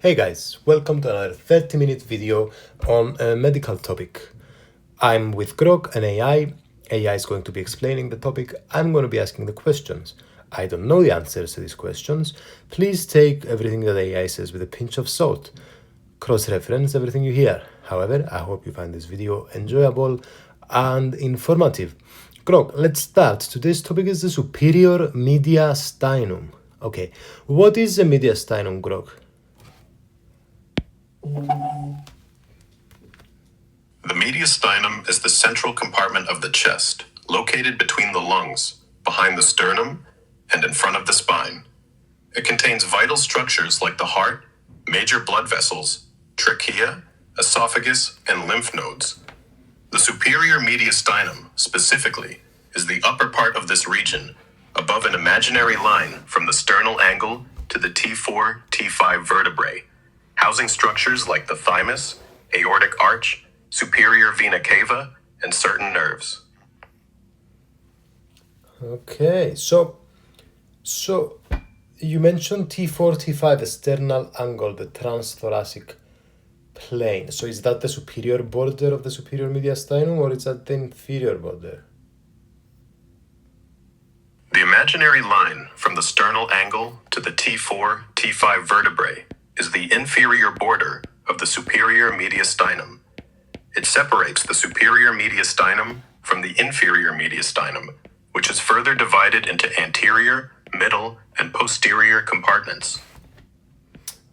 Hey guys, welcome to another 30-minute video on a medical topic. I'm with Grok, an AI. AI is going to be explaining the topic. I'm going to be asking the questions. I don't know the answers to these questions. Please take everything that AI says with a pinch of salt. Cross-reference everything you hear. However, I hope you find this video enjoyable and informative. Grok, let's start. Today's topic is the superior mediastinum. Okay, what is the mediastinum, Grok? The mediastinum is the central compartment of the chest, located between the lungs, behind the sternum, and in front of the spine. It contains vital structures like the heart, major blood vessels, trachea, esophagus, and lymph nodes. The superior mediastinum, specifically, is the upper part of this region, above an imaginary line from the sternal angle to the T4, T5 vertebrae, housing structures like the thymus, aortic arch, superior vena cava, and certain nerves. Okay, so you mentioned T4, T5, sternal angle, the transthoracic plane. So is that the superior border of the superior mediastinum, or is that the inferior border? The imaginary line from the sternal angle to the T4, T5 vertebrae is the inferior border of the superior mediastinum. It separates the superior mediastinum from the inferior mediastinum, which is further divided into anterior, middle, and posterior compartments.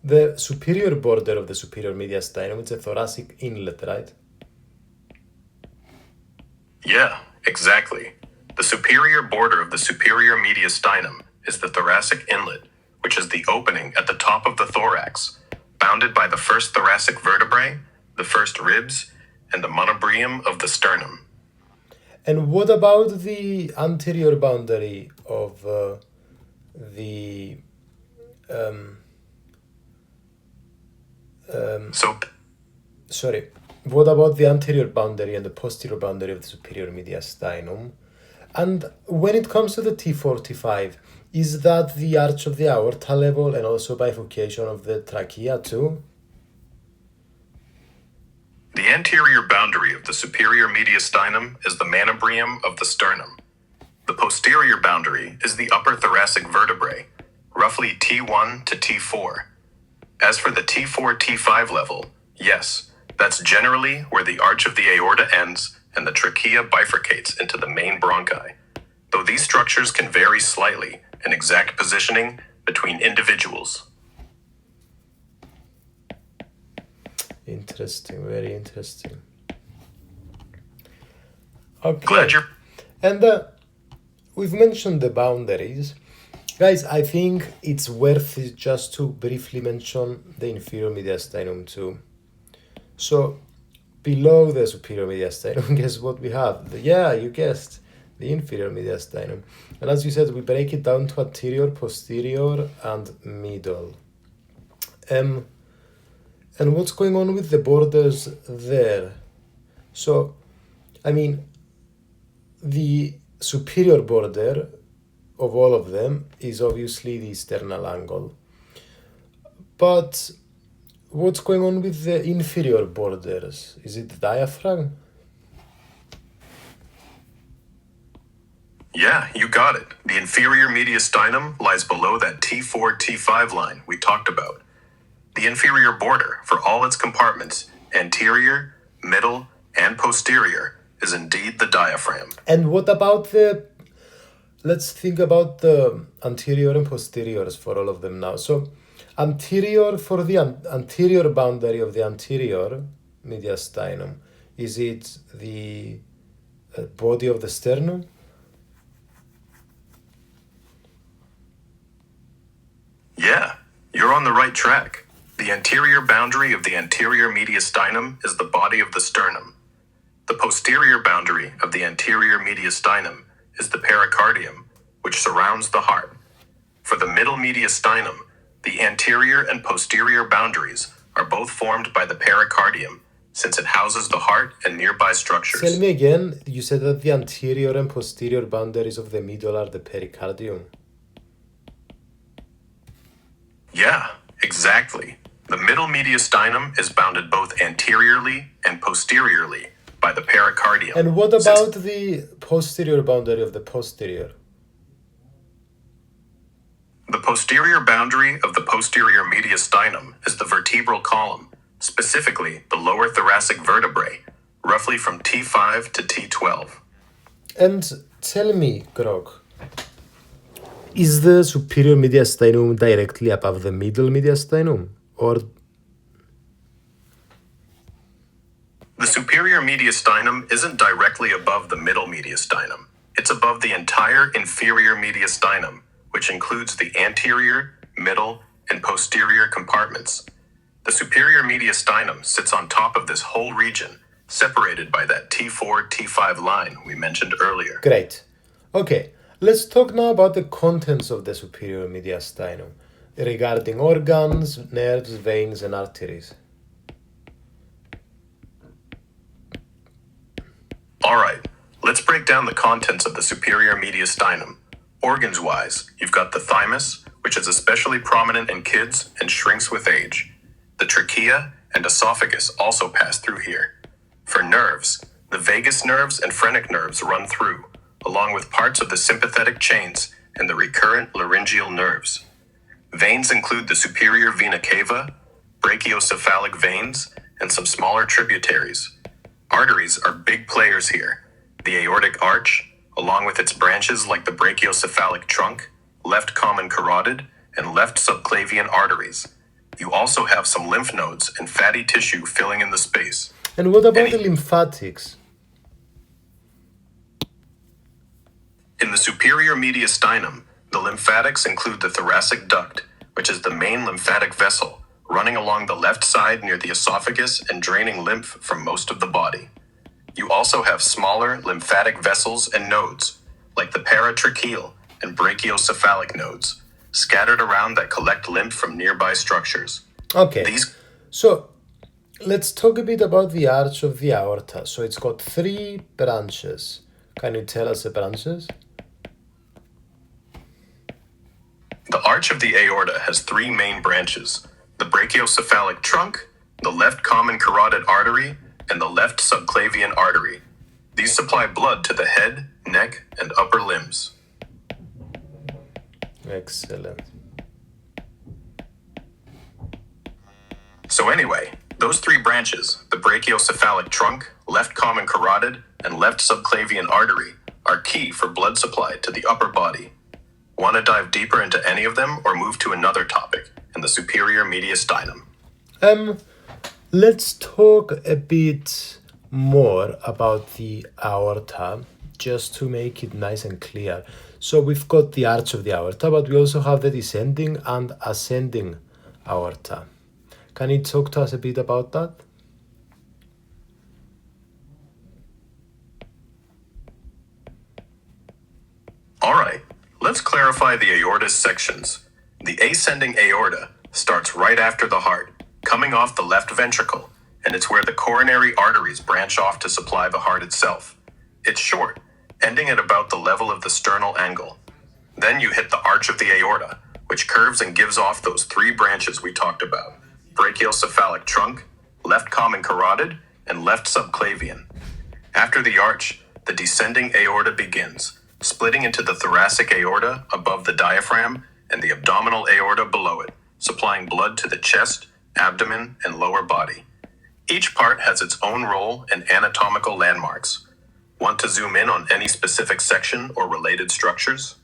The superior border of the superior mediastinum is a thoracic inlet, right? Yeah, exactly. The superior border of the superior mediastinum is the thoracic inlet, which is the opening at the top of the thorax, bounded by the first thoracic vertebrae, the first ribs, and the monobrium of the sternum. And what about the anterior boundary of the what about the anterior boundary and the posterior boundary of the superior mediastinum? And when it comes to the T4, T5, is that the arch of the aorta level and also bifurcation of the trachea too? The anterior boundary of the superior mediastinum is the monobrium of the sternum. The posterior boundary is the upper thoracic vertebrae, roughly T1 to T4. As for the T4, T5 level, yes, that's generally where the arch of the aorta ends and the trachea bifurcates into the main bronchi, though these structures can vary slightly in exact positioning between individuals. Interesting, very interesting. Okay. Glad you're... And we've mentioned the boundaries. Guys, I think it's worth it just to briefly mention the inferior mediastinum too. So, below the superior mediastinum, guess what we have? Yeah, you guessed, the inferior mediastinum. And as you said, we break it down to anterior, posterior, and middle. And what's going on with the borders there? So, I mean, the superior border of all of them is obviously the sternal angle. But what's going on with the inferior borders? Is it the diaphragm? Yeah, you got it. The inferior mediastinum lies below that T4, T5 line we talked about. The inferior border for all its compartments, anterior, middle, and posterior, is indeed the diaphragm. And what about let's think about the anterior and posteriors for all of them now. So anterior, for the anterior boundary of the anterior mediastinum, is it the body of the sternum? Yeah, you're on the right track. The anterior boundary of the anterior mediastinum is the body of the sternum. The posterior boundary of the anterior mediastinum is the pericardium, which surrounds the heart. For the middle mediastinum, the anterior and posterior boundaries are both formed by the pericardium, since it houses the heart and nearby structures. Tell me again, you said that the anterior and posterior boundaries of the middle are the pericardium. Yeah, exactly. The middle mediastinum is bounded both anteriorly and posteriorly by the pericardium. And what about the posterior boundary of the posterior? The posterior boundary of the posterior mediastinum is the vertebral column, specifically the lower thoracic vertebrae, roughly from T5 to T12. And tell me, Grog, is the superior mediastinum directly above the middle mediastinum? Or the superior mediastinum isn't directly above the middle mediastinum. It's above the entire inferior mediastinum, which includes the anterior, middle, and posterior compartments. The superior mediastinum sits on top of this whole region, separated by that T4, T5 line we mentioned earlier. Great. Okay, let's talk now about the contents of the superior mediastinum regarding organs, nerves, veins, and arteries. All right, let's break down the contents of the superior mediastinum. Organs-wise, you've got the thymus, which is especially prominent in kids and shrinks with age. The trachea and esophagus also pass through here. For nerves, the vagus nerves and phrenic nerves run through, along with parts of the sympathetic chains and the recurrent laryngeal nerves. Veins include the superior vena cava, brachiocephalic veins, and some smaller tributaries. Arteries are big players here. The aortic arch, along with its branches like the brachiocephalic trunk, left common carotid, and left subclavian arteries. You also have some lymph nodes and fatty tissue filling in the space. And what about the lymphatics? In the superior mediastinum, the lymphatics include the thoracic duct, which is the main lymphatic vessel, running along the left side near the esophagus and draining lymph from most of the body. You also have smaller lymphatic vessels and nodes, like the paratracheal and brachiocephalic nodes, scattered around that collect lymph from nearby structures. Okay, so let's talk a bit about the arch of the aorta. So it's got 3 branches. Can you tell us the branches? The arch of the aorta has 3 main branches: the brachiocephalic trunk, the left common carotid artery, and the left subclavian artery. These supply blood to the head, neck, and upper limbs. Excellent. So anyway, those 3 branches, the brachiocephalic trunk, left common carotid, and left subclavian artery, are key for blood supply to the upper body. Want to dive deeper into any of them or move to another topic in the superior mediastinum? Let's talk a bit more about the aorta, just to make it nice and clear. So we've got the arch of the aorta, but we also have the descending and ascending aorta. Can you talk to us a bit about that? All right, let's clarify the aorta's sections. The ascending aorta starts right after the heart, coming off the left ventricle, and it's where the coronary arteries branch off to supply the heart itself. It's short, ending at about the level of the sternal angle. Then you hit the arch of the aorta, which curves and gives off those 3 branches we talked about: brachiocephalic trunk, left common carotid, and left subclavian. After the arch, the descending aorta begins, splitting into the thoracic aorta above the diaphragm and the abdominal aorta below it, supplying blood to the chest, abdomen, and lower body. Each part has its own role and anatomical landmarks. Want to zoom in on any specific section or related structures?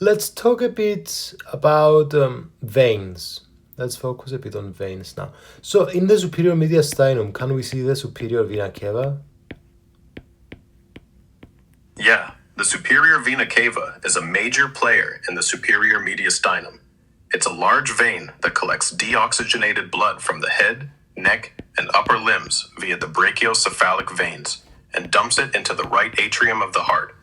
Let's talk a bit about veins. Let's focus a bit on veins now. So in the superior mediastinum, can we see the superior vena cava? Yeah, the superior vena cava is a major player in the superior mediastinum. It's a large vein that collects deoxygenated blood from the head, neck, and upper limbs via the brachiocephalic veins and dumps it into the right atrium of the heart.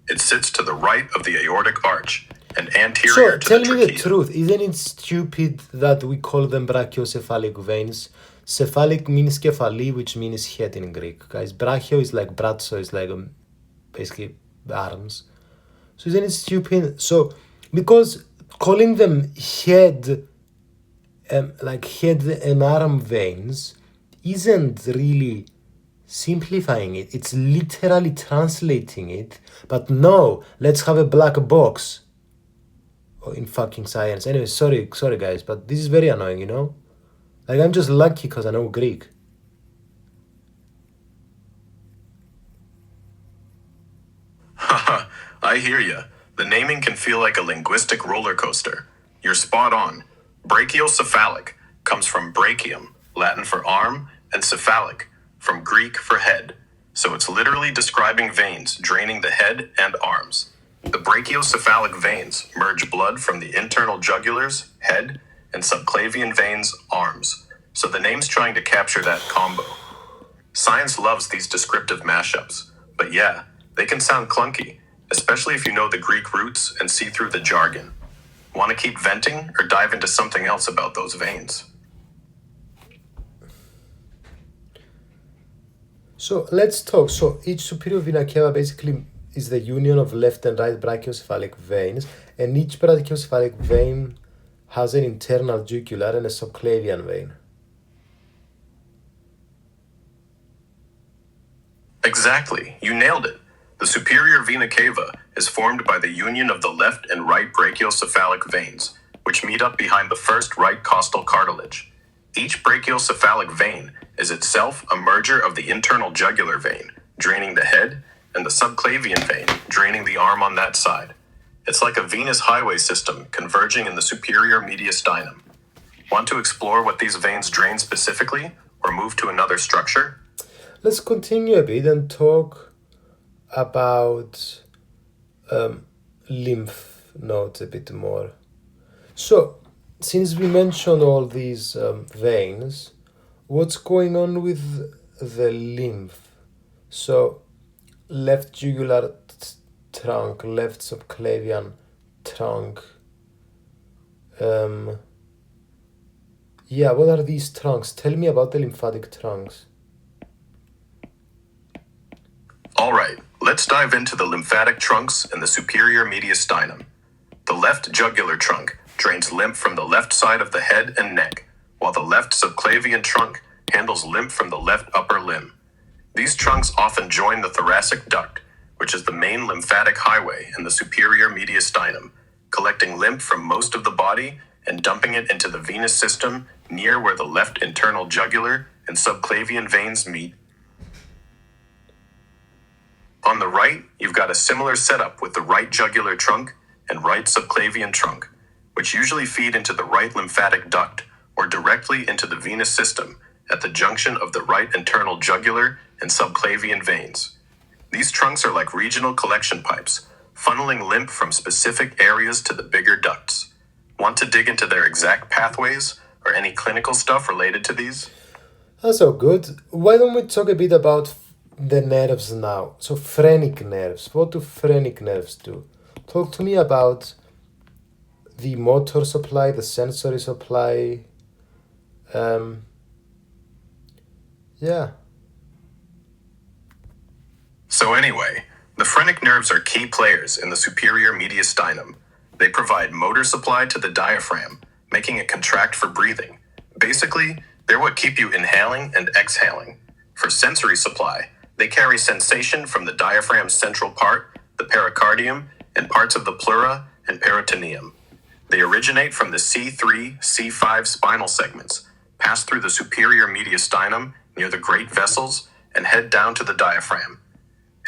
It sits to the right of the aortic arch and anterior to the trachea. So tell me the truth, isn't it stupid that we call them brachiocephalic veins? Cephalic means kephali, which means head in Greek, guys. Brachio is like bratzo, is like basically the arms. So isn't it stupid? So because calling them head and arm veins isn't really simplifying it. It's literally translating it. But no, let's have a black box. Oh, in fucking science. Anyway, sorry guys, but this is very annoying, you know? Like, I'm just lucky because I know Greek. Haha, I hear ya. The naming can feel like a linguistic roller coaster. You're spot on. Brachiocephalic comes from brachium, Latin for arm, and cephalic, from Greek for head. So it's literally describing veins draining the head and arms. The brachiocephalic veins merge blood from the internal jugulars, head, and subclavian veins, arms. So the name's trying to capture that combo. Science loves these descriptive mashups, but yeah, they can sound clunky, especially if you know the Greek roots and see through the jargon. Want to keep venting or dive into something else about those veins? So let's talk. So each superior vena cava basically is the union of left and right brachiocephalic veins, and each brachiocephalic vein has an internal jugular and a subclavian vein. Exactly, you nailed it. The superior vena cava is formed by the union of the left and right brachiocephalic veins, which meet up behind the first right costal cartilage. Each brachiocephalic vein is itself a merger of the internal jugular vein, draining the head, and the subclavian vein, draining the arm on that side. It's like a venous highway system converging in the superior mediastinum. Want to explore what these veins drain specifically, or move to another structure? Let's continue a bit and talk about lymph nodes a bit more. So, since we mentioned all these veins, what's going on with the lymph? So, left jugular trunk, left subclavian trunk. What are these trunks? Tell me about the lymphatic trunks. All right, let's dive into the lymphatic trunks in the superior mediastinum. The left jugular trunk drains lymph from the left side of the head and neck, while the left subclavian trunk handles lymph from the left upper limb. These trunks often join the thoracic duct, which is the main lymphatic highway in the superior mediastinum, collecting lymph from most of the body and dumping it into the venous system near where the left internal jugular and subclavian veins meet. On the right, you've got a similar setup with the right jugular trunk and right subclavian trunk, which usually feed into the right lymphatic duct or directly into the venous system at the junction of the right internal jugular and subclavian veins. These trunks are like regional collection pipes, funneling lymph from specific areas to the bigger ducts. Want to dig into their exact pathways or any clinical stuff related to these? That's all good. Why don't we talk a bit about the nerves now? So phrenic nerves. What do phrenic nerves do? Talk to me about the motor supply, the sensory supply. So anyway, the phrenic nerves are key players in the superior mediastinum. They provide motor supply to the diaphragm, making it contract for breathing. Basically, they're what keep you inhaling and exhaling. For sensory supply, they carry sensation from the diaphragm's central part, the pericardium, and parts of the pleura and peritoneum. They originate from the C3, C5 spinal segments, pass through the superior mediastinum near the great vessels, and head down to the diaphragm.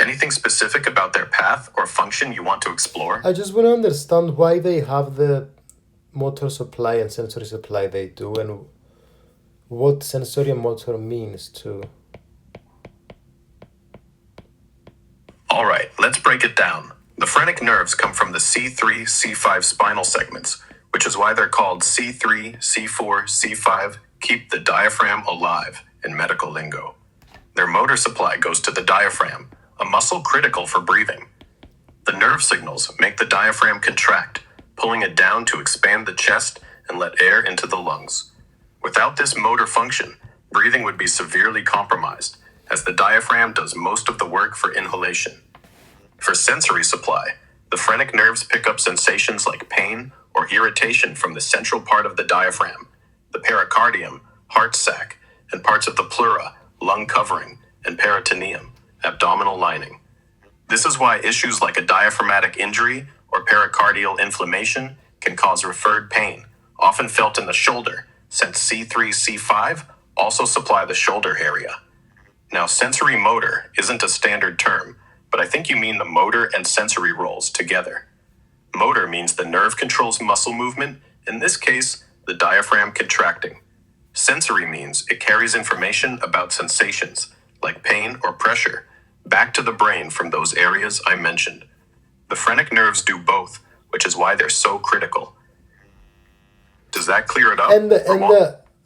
Anything specific about their path or function you want to explore? I just want to understand why they have the motor supply and sensory supply they do, and what sensory and motor means too. All right, let's break it down. The phrenic nerves come from the C3, C5 spinal segments, which is why they're called C3, C4, C5, keep the diaphragm alive in medical lingo. Their motor supply goes to the diaphragm, a muscle critical for breathing. The nerve signals make the diaphragm contract, pulling it down to expand the chest and let air into the lungs. Without this motor function, breathing would be severely compromised, as the diaphragm does most of the work for inhalation. For sensory supply, The phrenic nerves pick up sensations like pain or irritation from the central part of the diaphragm, the pericardium, heart sac, and parts of the pleura, lung covering, and peritoneum, abdominal lining. This is why issues like a diaphragmatic injury or pericardial inflammation can cause referred pain, often felt in the shoulder, since C3, C5 also supply the shoulder area. Now, sensory motor isn't a standard term, but I think you mean the motor and sensory roles together. Motor means the nerve controls muscle movement, in this case, the diaphragm contracting. Sensory means it carries information about sensations, like pain or pressure, back to the brain from those areas I mentioned. The phrenic nerves do both, which is why they're so critical. Does that clear it up?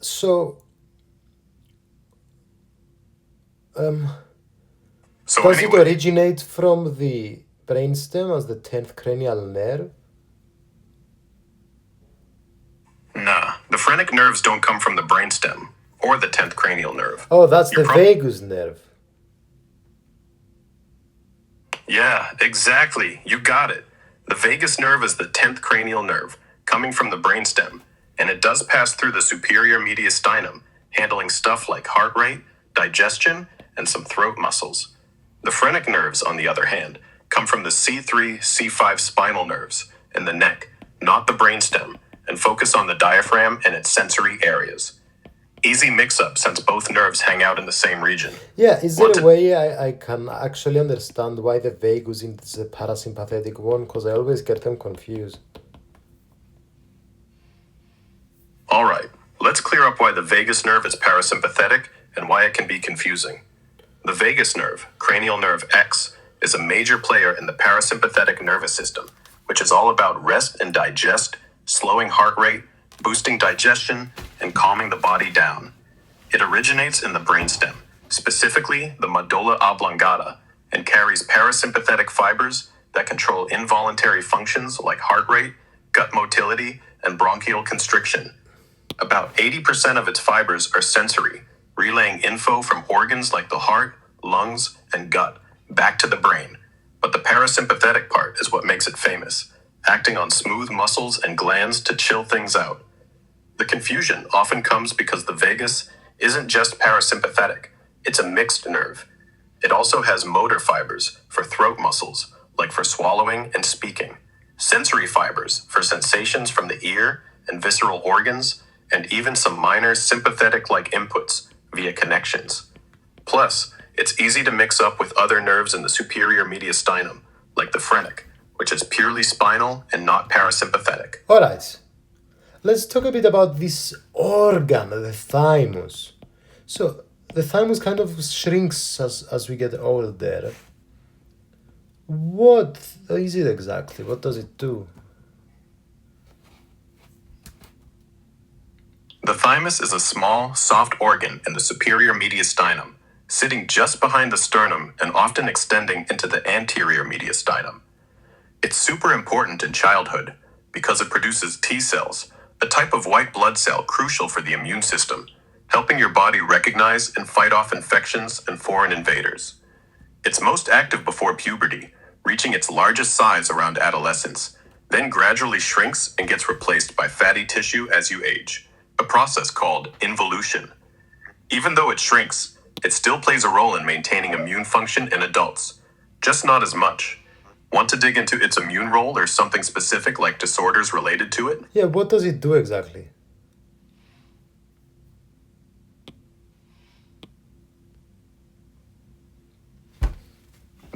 So So does anyway, it originate from the brainstem as the 10th cranial nerve? nah, the phrenic nerves don't come from the brainstem or the 10th cranial nerve. Oh, that's You're the prob- vagus nerve. Yeah, exactly. You got it. The vagus nerve is the 10th cranial nerve, coming from the brainstem, and it does pass through the superior mediastinum, handling stuff like heart rate, digestion, and some throat muscles. The phrenic nerves, on the other hand, come from the C3, C5 spinal nerves in the neck, not the brainstem, and focus on the diaphragm and its sensory areas. Easy mix-up since both nerves hang out in the same region. Yeah, is there Want a to- way I can actually understand why the vagus is the parasympathetic one? Because I always get them confused. All right, let's clear up why the vagus nerve is parasympathetic and why it can be confusing. The vagus nerve, cranial nerve X, is a major player in the parasympathetic nervous system, which is all about rest and digest, slowing heart rate, boosting digestion, and calming the body down. It originates in the brainstem, specifically the medulla oblongata, and carries parasympathetic fibers that control involuntary functions like heart rate, gut motility, and bronchial constriction. About 80% of its fibers are sensory, relaying info from organs like the heart, lungs, and gut back to the brain. But the parasympathetic part is what makes it famous, acting on smooth muscles and glands to chill things out. The confusion often comes because the vagus isn't just parasympathetic, it's a mixed nerve. It also has motor fibers for throat muscles, like for swallowing and speaking, sensory fibers for sensations from the ear and visceral organs, and even some minor sympathetic-like inputs via connections. Plus, it's easy to mix up with other nerves in the superior mediastinum, like the phrenic, which is purely spinal and not parasympathetic. Alright, let's talk a bit about this organ, the thymus. So, the thymus kind of shrinks as we get older. What is it exactly? What does it do? The thymus is a small, soft organ in the superior mediastinum, sitting just behind the sternum and often extending into the anterior mediastinum. It's super important in childhood because it produces T cells, a type of white blood cell crucial for the immune system, helping your body recognize and fight off infections and foreign invaders. It's most active before puberty, reaching its largest size around adolescence, then gradually shrinks and gets replaced by fatty tissue as you age, a process called involution. Even though it shrinks, it still plays a role in maintaining immune function in adults, just not as much. Want to dig into its immune role or something specific like disorders related to it? Yeah, what does it do exactly?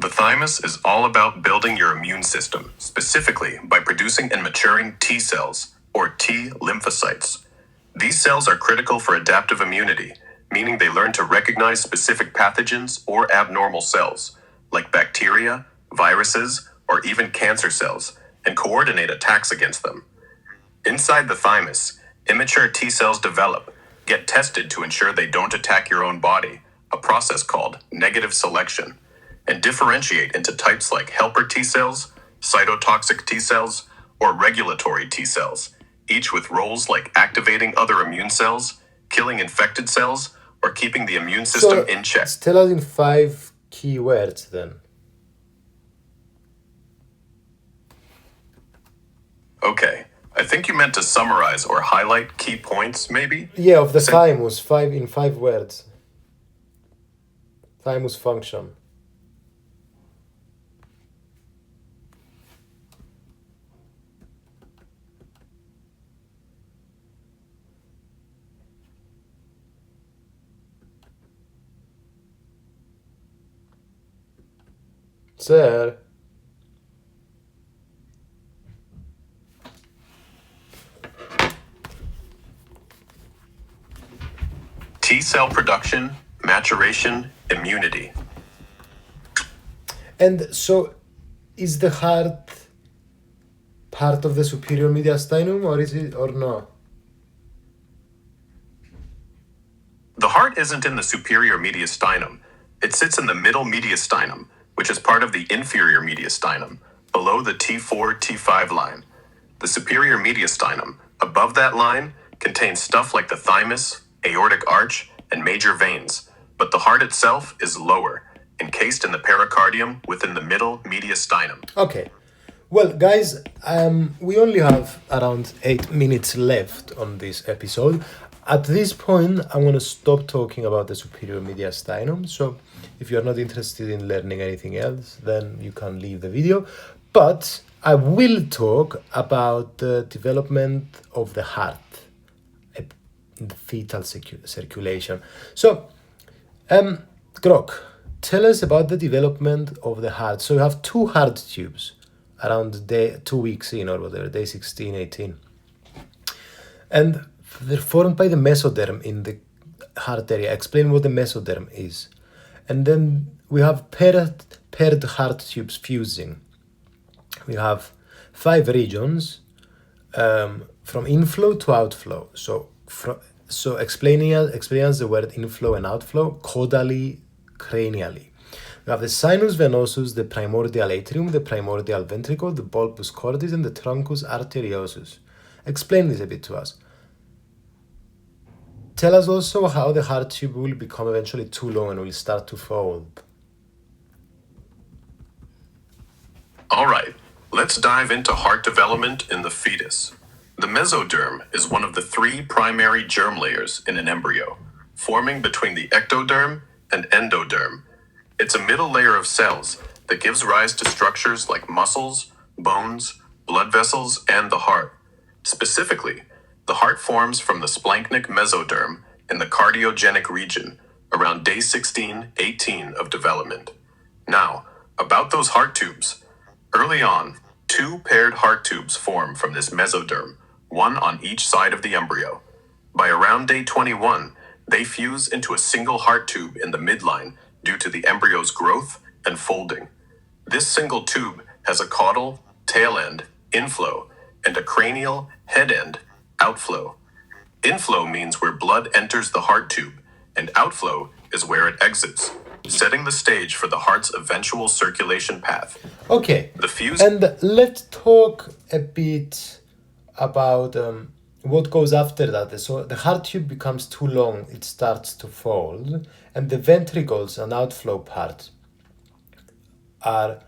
The thymus is all about building your immune system, specifically by producing and maturing T cells, or T lymphocytes. These cells are critical for adaptive immunity, meaning they learn to recognize specific pathogens or abnormal cells, like bacteria, viruses, or even cancer cells, and coordinate attacks against them. Inside the thymus, immature T cells develop, get tested to ensure they don't attack your own body, a process called negative selection, and differentiate into types like helper T cells, cytotoxic T cells, or regulatory T cells, each with roles like activating other immune cells, killing infected cells, or keeping the immune system in check. Tell us in 5 key words then. Okay, I think you meant to summarize or highlight key points, maybe? Yeah, of the Sin- thymus, 5 words. Thymus function. Sir. T cell production, maturation, immunity. And so, is the heart part of the superior mediastinum, or is it, or no? The heart isn't in the superior mediastinum. It sits in the middle mediastinum, which is part of the inferior mediastinum, below the T4 T5 line. The superior mediastinum, above that line, contains stuff like the thymus, aortic arch, and major veins, but the heart itself is lower, encased in the pericardium within the middle mediastinum. Okay. Well, guys, we only have around 8 minutes left on this episode. At this point, I'm going to stop talking about the superior mediastinum. So, if you're not interested in learning anything else, then you can leave the video. But I will talk about the development of the heart, the fetal circulation. So, Grok, tell us about the development of the heart. So, you have two heart tubes around day 2 weeks in, or whatever, day 16, 18. And they're formed by the mesoderm in the heart area. Explain what the mesoderm is. And then we have paired heart tubes fusing. We have 5 regions from inflow to outflow. So explain us the word inflow and outflow caudally, cranially. We have the sinus venosus, the primordial atrium, the primordial ventricle, the bulbus cordis, and the truncus arteriosus. Explain this a bit to us. Tell us also how the heart tube will become eventually too long and will start to fold. All right, let's dive into heart development in the fetus. The mesoderm is one of the 3 primary germ layers in an embryo, forming between the ectoderm and endoderm. It's a middle layer of cells that gives rise to structures like muscles, bones, blood vessels, and the heart. Specifically, the heart forms from the splanchnic mesoderm in the cardiogenic region around day 16, 18 of development. Now, about those heart tubes. Early on, 2 paired heart tubes form from this mesoderm, one on each side of the embryo. By around day 21, they fuse into a single heart tube in the midline due to the embryo's growth and folding. This single tube has a caudal, tail end, inflow, and a cranial, head end, outflow. Inflow means where blood enters the heart tube, and outflow is where it exits, setting the stage for the heart's eventual circulation path. Okay, The fuse. and let's talk a bit about what goes after that. So the heart tube becomes too long, it starts to fold, and the ventricles and outflow part are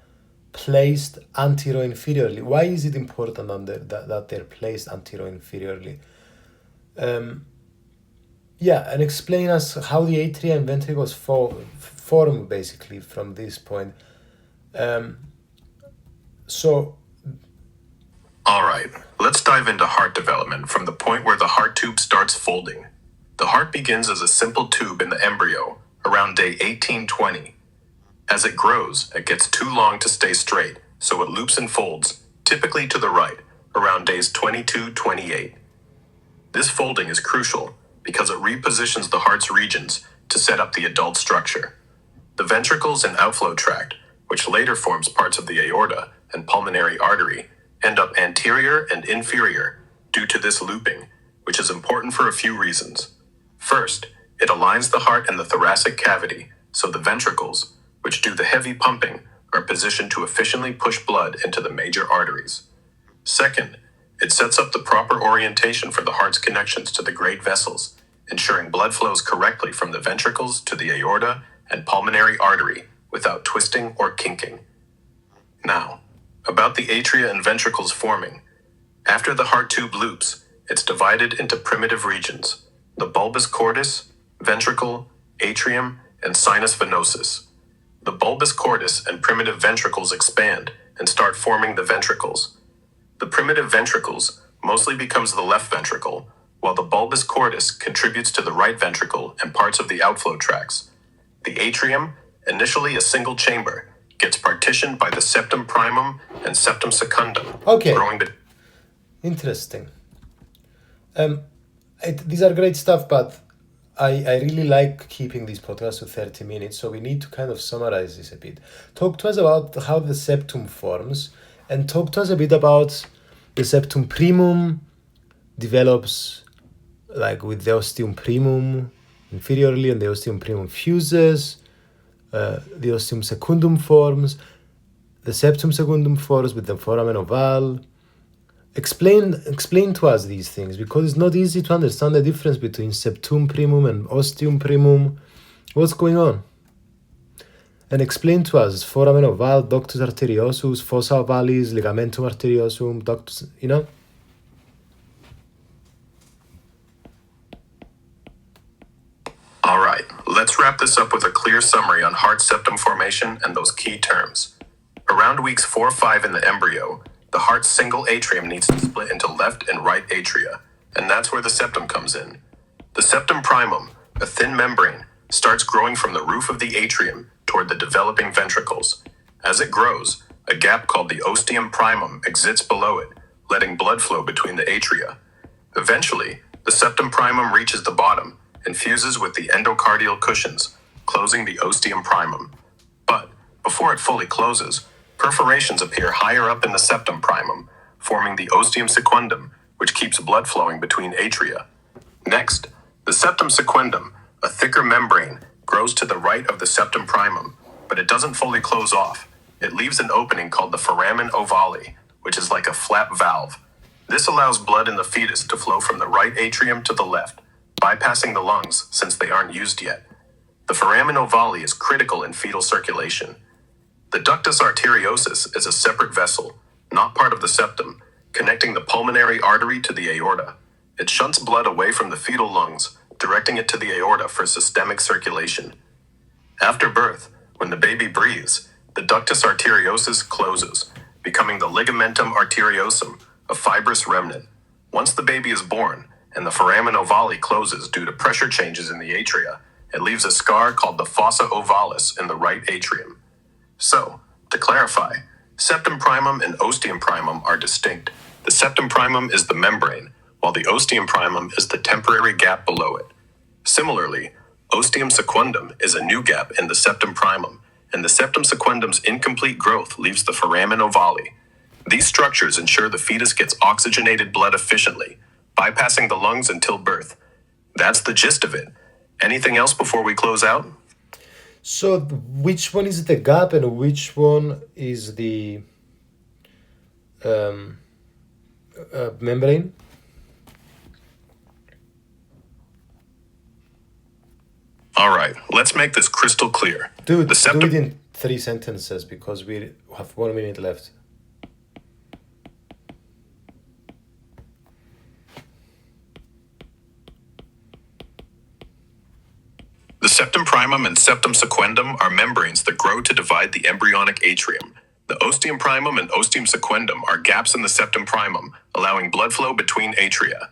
placed antero-inferiorly. Why is it important that they're placed antero-inferiorly? Yeah, and explain us how the atria and ventricles form basically from this point. So, All right, let's dive into heart development from the point where the heart tube starts folding. The heart begins as a simple tube in the embryo around day 18-20. As it grows, it gets too long to stay straight, so it loops and folds, typically to the right, around days 22-28. This folding is crucial because it repositions the heart's regions to set up the adult structure. The ventricles and outflow tract, which later forms parts of the aorta and pulmonary artery, end up anterior and inferior due to this looping, which is important for a few reasons. First, it aligns the heart and the thoracic cavity, so the ventricles, which do the heavy pumping, are positioned to efficiently push blood into the major arteries. Second, it sets up the proper orientation for the heart's connections to the great vessels, ensuring blood flows correctly from the ventricles to the aorta and pulmonary artery without twisting or kinking. Now, about the atria and ventricles forming. After the heart tube loops, it's divided into primitive regions: the bulbus cordis, ventricle, atrium, and sinus venosus. The bulbus cordis and primitive ventricles expand and start forming the ventricles. The primitive ventricles mostly becomes the left ventricle, while the bulbus cordis contributes to the right ventricle and parts of the outflow tracts. The atrium, initially a single chamber, gets partitioned by the septum primum and septum secundum, Okay. growing Interesting. These are great stuff, but I really like keeping these podcasts to 30 minutes, so we need to kind of summarize this a bit. Talk to us about how the septum forms, and talk to us a bit about the septum primum develops like with the ostium primum inferiorly, and the ostium primum fuses, the ostium secundum forms, the septum secundum forms with the foramen ovale. Explain to us these things, because it's not easy to understand the difference between septum primum and ostium primum. What's going on? And explain to us foramen ovale, ductus arteriosus, fossa ovalis, ligamentum arteriosum, ductus, All right, let's wrap this up with a clear summary on heart septum formation and those key terms. Around weeks 4 or 5 in the embryo, the heart's single atrium needs to split into left and right atria, and that's where the septum comes in. The septum primum, a thin membrane, starts growing from the roof of the atrium toward the developing ventricles. As it grows, a gap called the ostium primum exits below it, letting blood flow between the atria. Eventually, the septum primum reaches the bottom and fuses with the endocardial cushions, closing the ostium primum. But before it fully closes, perforations appear higher up in the septum primum, forming the ostium secundum, which keeps blood flowing between atria. Next, the septum secundum, a thicker membrane, grows to the right of the septum primum, but it doesn't fully close off. It leaves an opening called the foramen ovale, which is like a flap valve. This allows blood in the fetus to flow from the right atrium to the left, bypassing the lungs since they aren't used yet. The foramen ovale is critical in fetal circulation. The ductus arteriosus is a separate vessel, not part of the septum, connecting the pulmonary artery to the aorta. It shunts blood away from the fetal lungs, directing it to the aorta for systemic circulation. After birth, when the baby breathes, the ductus arteriosus closes, becoming the ligamentum arteriosum, a fibrous remnant. Once the baby is born, and the foramen ovale closes due to pressure changes in the atria, it leaves a scar called the fossa ovalis in the right atrium. So, to clarify, septum primum and ostium primum are distinct. The septum primum is the membrane, while the ostium primum is the temporary gap below it. Similarly, ostium secundum is a new gap in the septum primum, and the septum secundum's incomplete growth leaves the foramen ovale. These structures ensure the fetus gets oxygenated blood efficiently, bypassing the lungs until birth. That's the gist of it. Anything else before we close out? So which one is the gap and which one is the membrane? All right, let's make this crystal clear. Dude, The septum- do it in 3 sentences because we have 1 minute left. The septum primum and septum secundum are membranes that grow to divide the embryonic atrium. The ostium primum and ostium secundum are gaps in the septum primum, allowing blood flow between atria.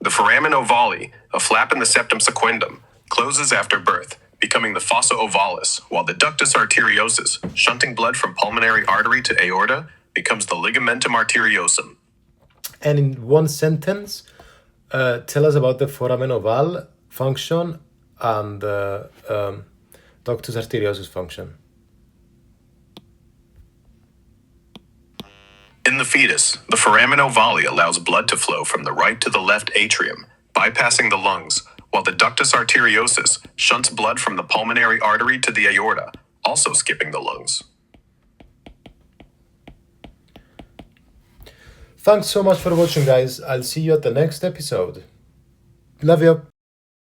The foramen ovale, a flap in the septum secundum, closes after birth, becoming the fossa ovalis, while the ductus arteriosus, shunting blood from pulmonary artery to aorta, becomes the ligamentum arteriosum. And in 1 sentence, tell us about the foramen ovale function and the ductus arteriosus function. In the fetus, the foramen ovale allows blood to flow from the right to the left atrium, bypassing the lungs, while the ductus arteriosus shunts blood from the pulmonary artery to the aorta, also skipping the lungs. Thanks so much for watching, guys. I'll see you at the next episode. Love you.